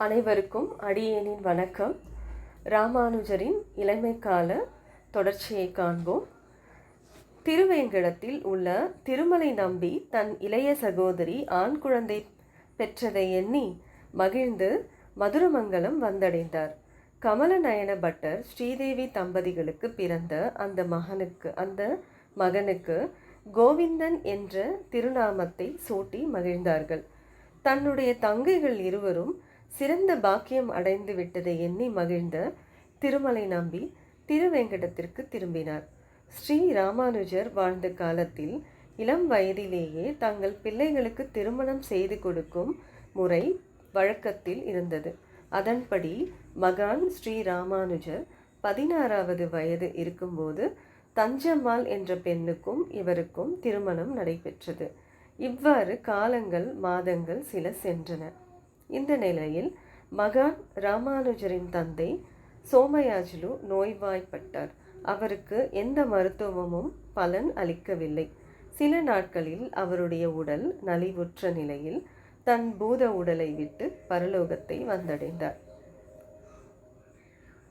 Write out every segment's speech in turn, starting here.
அனைவருக்கும் அடியேனின் வணக்கம். ராமானுஜரின் இளமை கால தொடர்ச்சியை காண்போம். திருவேங்கடத்தில் உள்ள திருமலை நம்பி தன் இளைய சகோதரி ஆண் குழந்தை பெற்றதை எண்ணி மகிழ்ந்து மதுரமங்கலம் வந்தடைந்தார். கமலநயன பட்டர் ஸ்ரீதேவி தம்பதிகளுக்கு பிறந்த அந்த மகனுக்கு கோவிந்தன் என்ற திருநாமத்தை சூட்டி மகிழ்ந்தார்கள். தன்னுடைய தங்கைகள் இருவரும் சிறந்த பாக்கியம் அடைந்து விட்டதை எண்ணி மகிழ்ந்த திருமலை நம்பி திருவேங்கடத்திற்கு திரும்பினார். ஸ்ரீ ராமானுஜர் வாழ்ந்த காலத்தில் இளம் வயதிலேயே தங்கள் பிள்ளைகளுக்கு திருமணம் செய்து கொடுக்கும் முறை வழக்கத்தில் இருந்தது. அதன்படி மகான் ஸ்ரீ ராமானுஜர் 16வது வயது இருக்கும்போது தஞ்சம்மாள் என்ற பெண்ணுக்கும் இவருக்கும் திருமணம் நடைபெற்றது. இவ்வாறு காலங்கள் மாதங்கள் சில சென்றன. இந்த நிலையில் மகான் ராமானுஜரின் தந்தை சோமயாஜுலு நோய்வாய்ப்பட்டார். அவருக்கு எந்த மருத்துவமும் பலன் அளிக்கவில்லை. சில நாட்களில் அவருடைய உடல் நலிவுற்ற நிலையில் தன் பூத உடலை விட்டு பரலோகத்தை வந்தடைந்தார்.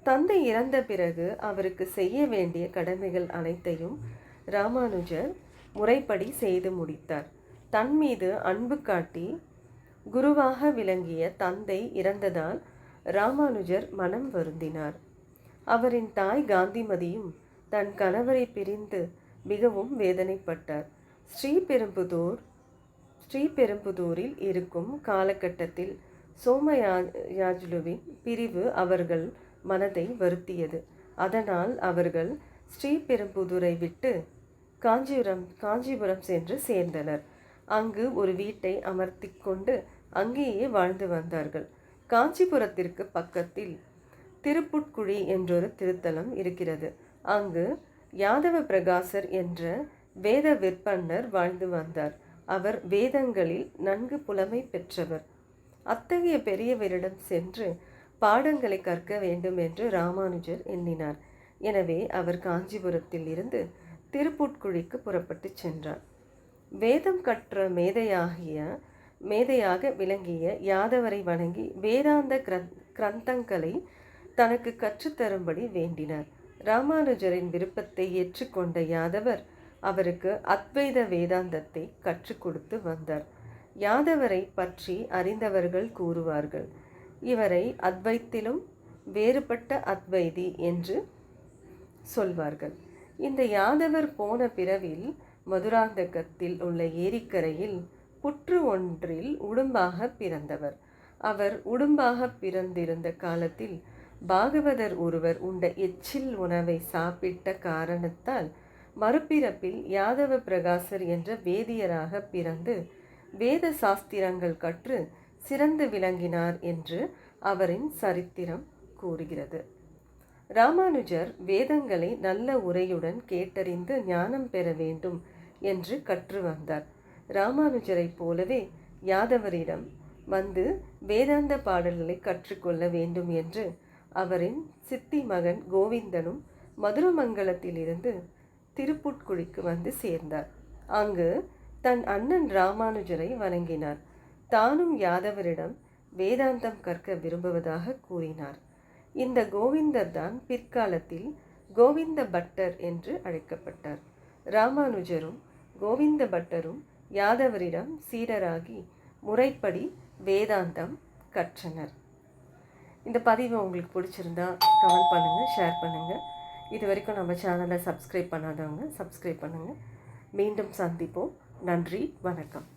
தந்தை இறந்த பிறகு அவருக்கு செய்ய வேண்டிய கடமைகள் அனைத்தையும் ராமானுஜர் முறைப்படி செய்து முடித்தார். தன் மீது அன்பு காட்டி குருவாக விளங்கிய தந்தை இறந்ததால் ராமானுஜர் மனம் வருந்தினார். அவரின் தாய் காந்திமதியும் தன் கணவரை பிரிந்து மிகவும் வேதனைப்பட்டார். ஸ்ரீபெரும்புதூரில் இருக்கும் காலகட்டத்தில் சோமயாஜுலுவின் பிரிவு அவர்கள் மனதை வருத்தியது. அதனால் அவர்கள் ஸ்ரீபெரும்புதூரை விட்டு காஞ்சிபுரம் சென்று சேர்ந்தனர். அங்கு ஒரு வீட்டை அமர்த்தி கொண்டு அங்கேயே வாழ்ந்து வந்தார்கள். காஞ்சிபுரத்திற்கு பக்கத்தில் திருப்புட்குழி என்றொரு திருத்தலம் இருக்கிறது. அங்கு யாதவ பிரகாசர் என்ற வேத விற்பன்னர் வாழ்ந்து வந்தார். அவர் வேதங்களில் நன்கு புலமை பெற்றவர். அத்தகைய பெரியவரிடம் சென்று பாடங்களை கற்க வேண்டும் என்று ராமானுஜர் எண்ணினார். எனவே அவர் காஞ்சிபுரத்தில் இருந்து திருப்புட்குழிக்கு புறப்பட்டு சென்றார். வேதம் கற்ற மேதையாக விளங்கிய யாதவரை வணங்கி வேதாந்த கிரந்தங்களை தனக்கு கற்றுத்தரும்படி வேண்டினார். ராமானுஜரின் விருப்பத்தை ஏற்றுக்கொண்ட யாதவர் அவருக்கு அத்வைத வேதாந்தத்தை கற்றுக் கொடுத்து வந்தார். யாதவரை பற்றி அறிந்தவர்கள் கூறுவார்கள், இவரை அத்வைத்திலும் வேறுபட்ட அத்வைதி என்று சொல்வார்கள். இந்த யாதவர் போன பிறவில் மதுராந்தகத்தில் உள்ள ஏரிக்கரையில் புற்று ஒன்றில் உடும்பாக பிறந்தவர். அவர் உடும்பாக பிறந்திருந்த காலத்தில் பாகவதர் ஒருவர் உண்ட எச்சில் உணவை சாப்பிட்ட காரணத்தால் மறுபிறப்பில் யாதவ பிரகாசர் என்ற வேதியராக பிறந்து வேத சாஸ்திரங்கள் கற்று சிறந்து விளங்கினார் என்று அவரின் சரித்திரம் கூறுகிறது. ராமானுஜர் வேதங்களை நல்ல உரையுடன் கேட்டறிந்து ஞானம் பெற வேண்டும் என்று கற்று வந்தார். ராமானுஜரை போலவே யாதவரிடம் வந்து வேதாந்த பாடல்களை கற்றுக்கொள்ள வேண்டும் என்று அவரின் சித்தி மகன் கோவிந்தனும் மதுரமங்கலத்திலிருந்து திருப்புட்குழிக்கு வந்து சேர்ந்தார். அங்கு தன் அண்ணன் ராமானுஜரை வணங்கினார். தானும் யாதவரிடம் வேதாந்தம் கற்க விரும்புவதாக கூறினார். இந்த கோவிந்தர் தான் பிற்காலத்தில் கோவிந்த பட்டர் என்று அழைக்கப்பட்டார். ராமானுஜரும் கோவிந்த பட்டரும் யாதவரிடம் சீடராகி முறைப்படி வேதாந்தம் கற்றனர். இந்த பதிவு உங்களுக்கு பிடிச்சிருந்தா கமெண்ட் பண்ணுங்கள், ஷேர் பண்ணுங்கள். இது வரைக்கும் நம்ம சேனலை சப்ஸ்கிரைப் பண்ணாதவங்க சப்ஸ்கிரைப் பண்ணுங்கள். மீண்டும் சந்திப்போம். நன்றி, வணக்கம்.